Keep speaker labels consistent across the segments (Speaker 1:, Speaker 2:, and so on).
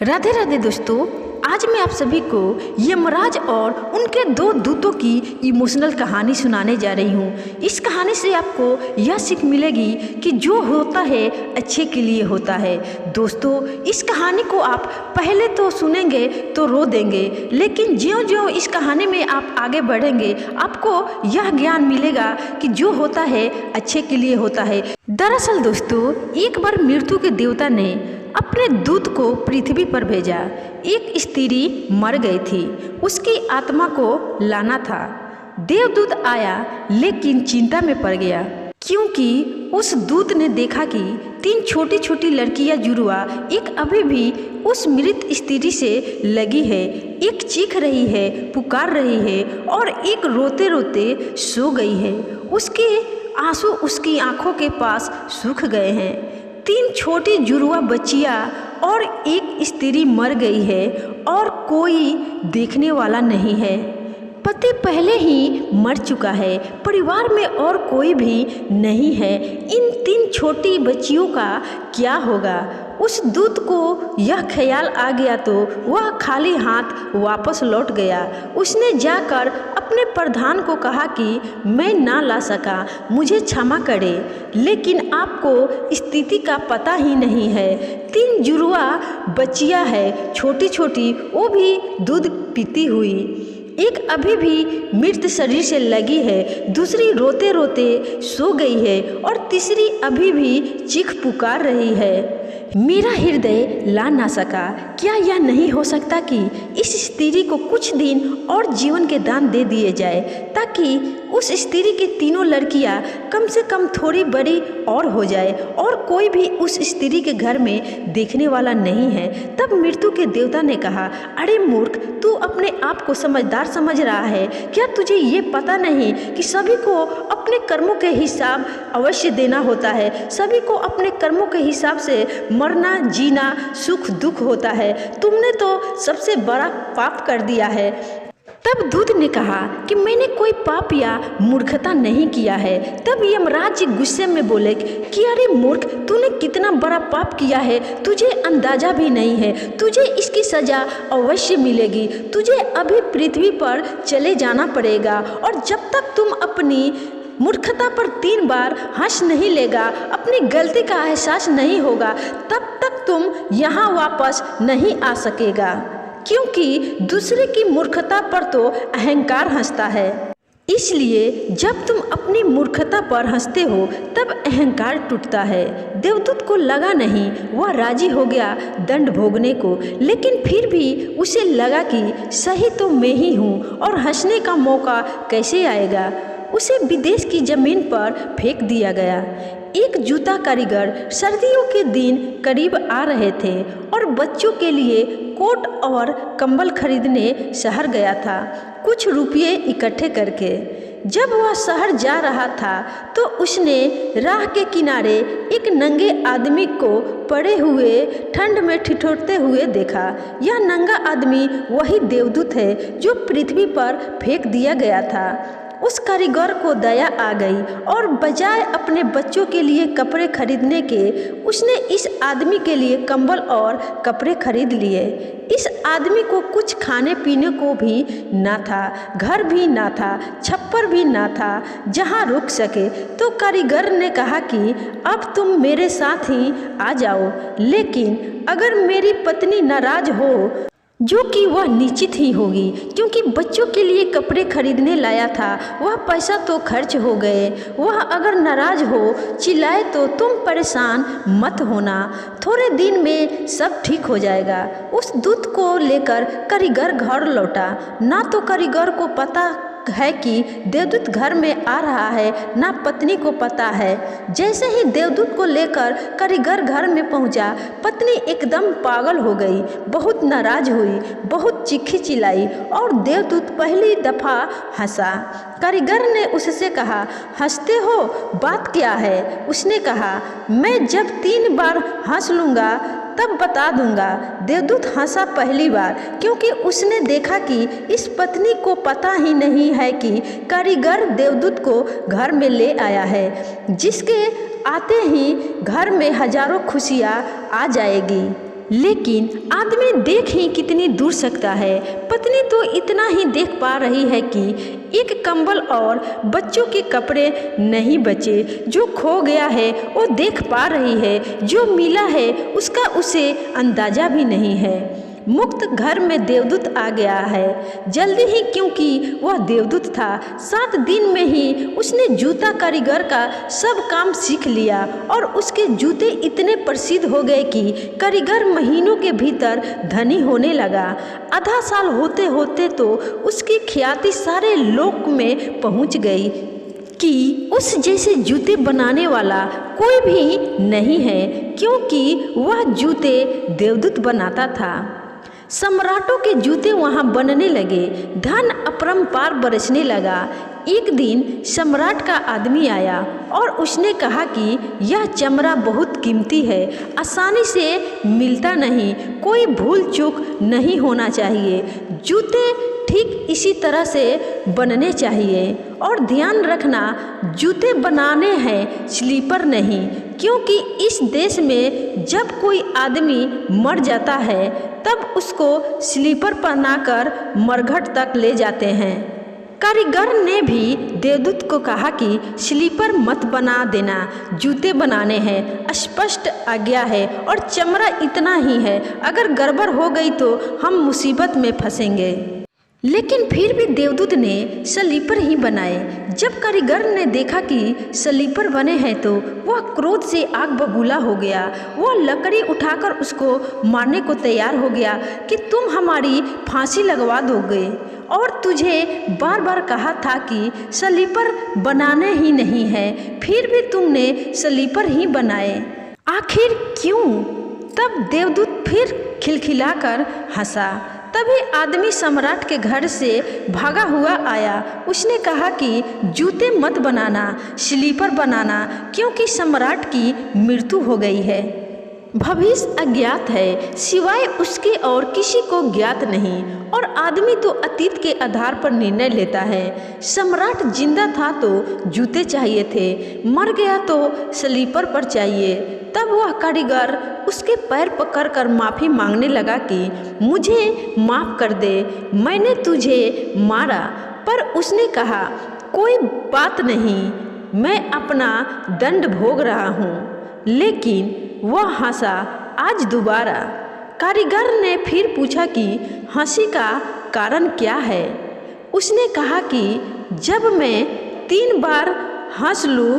Speaker 1: राधे राधे दोस्तों, आज मैं आप सभी को यमराज और उनके दो दूतों की इमोशनल कहानी सुनाने जा रही हूँ। इस कहानी से आपको यह सीख मिलेगी कि जो होता है अच्छे के लिए होता है। दोस्तों, इस कहानी को आप पहले तो सुनेंगे तो रो देंगे, लेकिन ज्यों-ज्यों इस कहानी में आप आगे बढ़ेंगे आपको यह ज्ञान मिलेगा कि जो होता है अच्छे के लिए होता है। दरअसल दोस्तों, एक बार मृत्यु के देवता ने अपने दूत को पृथ्वी पर भेजा। एक स्त्री मर गई थी, उसकी आत्मा को लाना था। देवदूत आया लेकिन चिंता में पड़ गया, क्योंकि उस दूत ने देखा कि 3 छोटी छोटी लड़कियां जुड़वा एक अभी भी उस मृत स्त्री से लगी है। एक चीख रही है, पुकार रही है और एक रोते रोते सो गई है। उसके आंसू उसकी आंखों के पास सूख गए हैं। 3 छोटी जुड़वा बच्चियां और एक स्त्री मर गई है और कोई देखने वाला नहीं है। पति पहले ही मर चुका है, परिवार में और कोई भी नहीं है। इन 3 छोटी बच्चियों का क्या होगा? उस दूत को यह ख्याल आ गया तो वह खाली हाथ वापस लौट गया। उसने जाकर अपने प्रधान को कहा कि मैं ना ला सका, मुझे क्षमा करें, लेकिन आपको स्थिति का पता ही नहीं है। 3 जुड़वा बच्चियां है, छोटी छोटी, वो भी दूध पीती हुई। एक अभी भी मृत शरीर से लगी है, दूसरी रोते रोते सो गई है और तीसरी अभी भी चीख पुकार रही है। मेरा हृदय ला ना सका। क्या यह नहीं हो सकता कि इस स्त्री को कुछ दिन और जीवन के दान दे दिए जाए, ताकि उस स्त्री की 3 लड़कियां कम से कम थोड़ी बड़ी और हो जाए और कोई भी उस स्त्री के घर में देखने वाला नहीं है। तब मृत्यु के देवता ने कहा, अरे मूर्ख, तू अपने आप को समझदार समझ रहा है क्या? तुझे ये पता नहीं कि सभी को अपने कर्मों के हिसाब अवश्य देना होता है। सभी को अपने कर्मों के हिसाब से मरना, जीना, सुख दुख होता है। तुमने तो सबसे बड़ा पाप कर दिया है। तब दूत ने कहा कि मैंने कोई पाप या मूर्खता नहीं किया है। तब यमराज जी गुस्से में बोले कि अरे मूर्ख, तूने कितना बड़ा पाप किया है, तुझे अंदाजा भी नहीं है। तुझे इसकी सजा अवश्य मिलेगी। तुझे अभी पृथ्वी पर चले जाना पड़ेगा और जब तक तुम अपनी मूर्खता पर 3 बार हंस नहीं लेगा, अपनी गलती का एहसास नहीं होगा, तब तक तुम यहाँ वापस नहीं आ सकेगा, क्योंकि दूसरे की मूर्खता पर तो अहंकार हंसता है। इसलिए जब तुम अपनी मूर्खता पर हंसते हो तब अहंकार टूटता है। देवदूत को लगा नहीं, वह राजी हो गया दंड भोगने को, लेकिन फिर भी उसे लगा कि सही तो मैं ही हूँ और हंसने का मौका कैसे आएगा। उसे विदेश की जमीन पर फेंक दिया गया। एक जूता कारीगर सर्दियों के दिन करीब आ रहे थे और बच्चों के लिए कोट और कंबल खरीदने शहर गया था, कुछ रुपये इकट्ठे करके। जब वह शहर जा रहा था तो उसने राह के किनारे एक नंगे आदमी को पड़े हुए ठंड में ठिठुरते हुए देखा। यह नंगा आदमी वही देवदूत है जो पृथ्वी पर फेंक दिया गया था। उस कारीगर को दया आ गई और बजाय अपने बच्चों के लिए कपड़े खरीदने के उसने इस आदमी के लिए कंबल और कपड़े खरीद लिए। इस आदमी को कुछ खाने पीने को भी ना था, घर भी ना था, छप्पर भी ना था जहां रुक सके। तो कारीगर ने कहा कि अब तुम मेरे साथ ही आ जाओ, लेकिन अगर मेरी पत्नी नाराज हो, जो कि वह निश्चित ही होगी, क्योंकि बच्चों के लिए कपड़े खरीदने लाया था, वह पैसा तो खर्च हो गए। वह अगर नाराज हो, चिल्लाए तो तुम परेशान मत होना, थोड़े दिन में सब ठीक हो जाएगा। उस दूत को लेकर कारीगर घर लौटा। ना तो कारीगर को पता है कि देवदूत घर में आ रहा है, ना पत्नी को पता है। जैसे ही देवदूत को लेकर कारीगर घर में पहुंचा, पत्नी एकदम पागल हो गई, बहुत नाराज हुई, बहुत चीखी चिल्लाई और देवदूत पहली दफा हंसा। कारीगर ने उससे कहा, हंसते हो, बात क्या है? उसने कहा, मैं जब 3 बार हंस लूँगा तब बता दूंगा। देवदूत हंसा पहली बार, क्योंकि उसने देखा कि इस पत्नी को पता ही नहीं है कि कारीगर देवदूत को घर में ले आया है, जिसके आते ही घर में हजारों खुशियाँ आ जाएगी। लेकिन आदमी देख ही कितनी दूर सकता है। पत्नी तो इतना ही देख पा रही है कि एक कंबल और बच्चों के कपड़े नहीं बचे। जो खो गया है वो देख पा रही है, जो मिला है उसका उसे अंदाजा भी नहीं है। मुक्त घर में देवदूत आ गया है जल्दी ही, क्योंकि वह देवदूत था। 7 दिन में ही उसने जूता कारीगर का सब काम सीख लिया और उसके जूते इतने प्रसिद्ध हो गए कि कारीगर महीनों के भीतर धनी होने लगा। आधा साल होते होते तो उसकी ख्याति सारे लोक में पहुंच गई कि उस जैसे जूते बनाने वाला कोई भी नहीं है, क्योंकि वह जूते देवदूत बनाता था। सम्राटों के जूते वहाँ बनने लगे, धन अपरंपार बरसने लगा। एक दिन सम्राट का आदमी आया और उसने कहा कि यह चमड़ा बहुत कीमती है, आसानी से मिलता नहीं, कोई भूल चूक नहीं होना चाहिए। जूते ठीक इसी तरह से बनने चाहिए और ध्यान रखना, जूते बनाने हैं, स्लीपर नहीं, क्योंकि इस देश में जब कोई आदमी मर जाता है तब उसको स्लीपर पहनाकर मरघट तक ले जाते हैं। कारीगर ने भी देवदूत को कहा कि स्लीपर मत बना देना, जूते बनाने हैं, स्पष्ट आज्ञा है और चमड़ा इतना ही है, अगर गड़बड़ हो गई तो हम मुसीबत में फंसेंगे। लेकिन फिर भी देवदूत ने स्लीपर ही बनाए। जब कारीगर ने देखा कि स्लीपर बने हैं तो वह क्रोध से आग बबूला हो गया। वह लकड़ी उठाकर उसको मारने को तैयार हो गया कि तुम हमारी फांसी लगवा दोगे, और तुझे बार बार कहा था कि स्लीपर बनाने ही नहीं है, फिर भी तुमने स्लीपर ही बनाए, आखिर क्यों? तब देवदूत फिर खिलखिलाकर हंसा। तभी आदमी सम्राट के घर से भागा हुआ आया। उसने कहा कि जूते मत बनाना, स्लीपर बनाना, क्योंकि सम्राट की मृत्यु हो गई है। भविष्य अज्ञात है, सिवाय उसके और किसी को ज्ञात नहीं, और आदमी तो अतीत के आधार पर निर्णय लेता है। सम्राट जिंदा था तो जूते चाहिए थे, मर गया तो स्लीपर पर चाहिए। तब वह कारीगर उसके पैर पकड़कर माफ़ी मांगने लगा कि मुझे माफ़ कर दे, मैंने तुझे मारा। पर उसने कहा कोई बात नहीं, मैं अपना दंड भोग रहा हूँ। लेकिन वह हंसा आज दोबारा। कारीगर ने फिर पूछा कि हंसी का कारण क्या है? उसने कहा कि जब मैं 3 बार हंस लूँ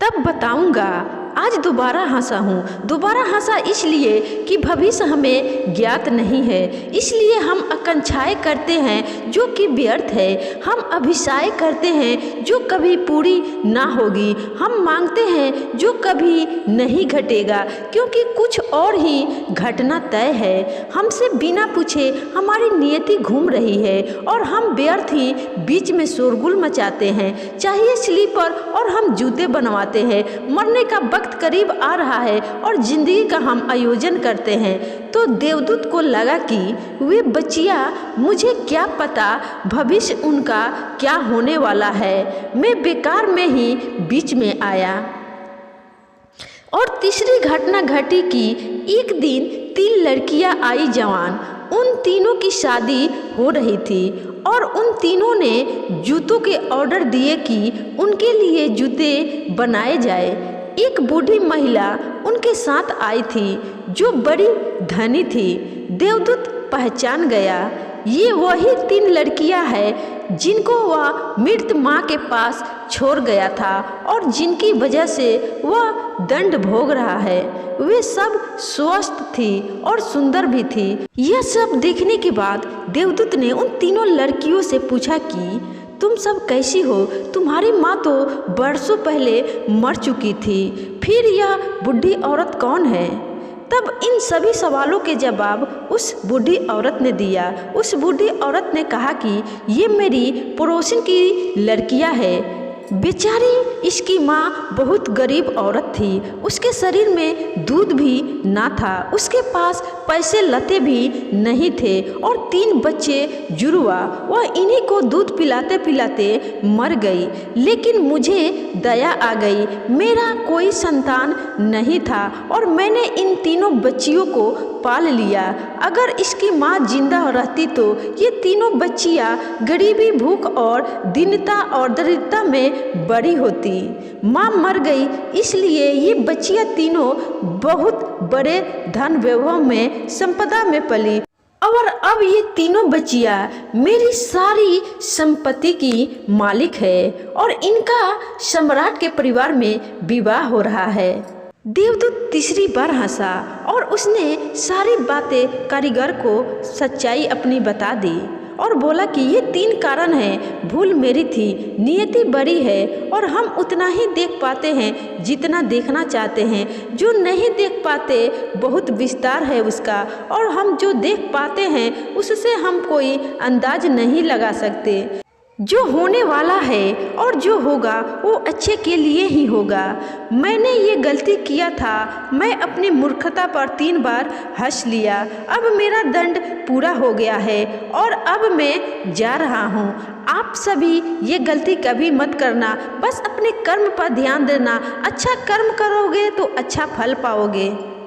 Speaker 1: तब बताऊंगा। आज दोबारा हंसा हूँ। दोबारा हंसा इसलिए कि भविष्य हमें ज्ञात नहीं है, इसलिए हम आकांक्षाएं करते हैं जो कि व्यर्थ है, हम अभिशाएं करते हैं जो कभी पूरी ना होगी, हम मांगते हैं जो कभी नहीं घटेगा, क्योंकि कुछ और ही घटना तय है। हमसे बिना पूछे हमारी नियति घूम रही है और हम व्यर्थ ही बीच में शोरगुल मचाते हैं। चाहिए स्लीपर और हम जूते बनवाते हैं। मरने का वक्त करीब आ रहा है और जिंदगी का हम आयोजन करते हैं। तो देवदूत को लगा कि वे बचिया, मुझे क्या पता भविष्य उनका क्या होने वाला है, मैं बेकार में ही बीच में आया। और तीसरी घटना घटी कि एक दिन 3 लड़कियां आई जवान। उन तीनों की शादी हो रही थी और उन तीनों ने जूतों के ऑर्डर दिए कि उनके लिए जूते बनाए जाए। एक बूढ़ी महिला उनके साथ आई थी जो बड़ी धनी थी। देवदूत पहचान गया, ये वही 3 लड़कियां हैं जिनको वह मृत माँ के पास छोड़ गया था और जिनकी वजह से वह दंड भोग रहा है। वे सब स्वस्थ थी और सुंदर भी थी। यह सब देखने के बाद देवदूत ने उन तीनों लड़कियों से पूछा कि तुम सब कैसी हो? तुम्हारी माँ तो बरसों पहले मर चुकी थी, फिर यह बूढ़ी औरत कौन है? तब इन सभी सवालों के जवाब उस बूढ़ी औरत ने दिया। उस बूढ़ी औरत ने कहा कि ये मेरी पड़ोसन की लड़कियां हैं। बेचारी इसकी माँ बहुत गरीब औरत थी, उसके शरीर में दूध भी ना था, उसके पास पैसे लते भी नहीं थे और 3 बच्चे जुड़वा। वह इन्हीं को दूध पिलाते पिलाते मर गई। लेकिन मुझे दया आ गई, मेरा कोई संतान नहीं था और मैंने इन तीनों बच्चियों को पाल लिया। अगर इसकी माँ जिंदा रहती तो ये तीनों बच्चियाँ गरीबी, भूख और दीनता और दरिद्रता में बड़ी होती। माँ मर गई, इसलिए ये बच्चियाँ तीनों बहुत बड़े धन वैभव में, संपदा में पली और अब ये तीनों बच्चियाँ मेरी सारी संपत्ति की मालिक है और इनका सम्राट के परिवार में विवाह हो रहा है। देवदूत तीसरी बार हंसा और उसने सारी बातें कारीगर को सच्चाई अपनी बता दी और बोला कि ये 3 कारण हैं। भूल मेरी थी, नियति बड़ी है और हम उतना ही देख पाते हैं जितना देखना चाहते हैं। जो नहीं देख पाते बहुत विस्तार है उसका, और हम जो देख पाते हैं उससे हम कोई अंदाज नहीं लगा सकते। जो होने वाला है और जो होगा वो अच्छे के लिए ही होगा। मैंने ये गलती किया था, मैं अपनी मूर्खता पर 3 बार हंस लिया। अब मेरा दंड पूरा हो गया है और अब मैं जा रहा हूँ। आप सभी ये गलती कभी मत करना, बस अपने कर्म पर ध्यान देना। अच्छा कर्म करोगे तो अच्छा फल पाओगे।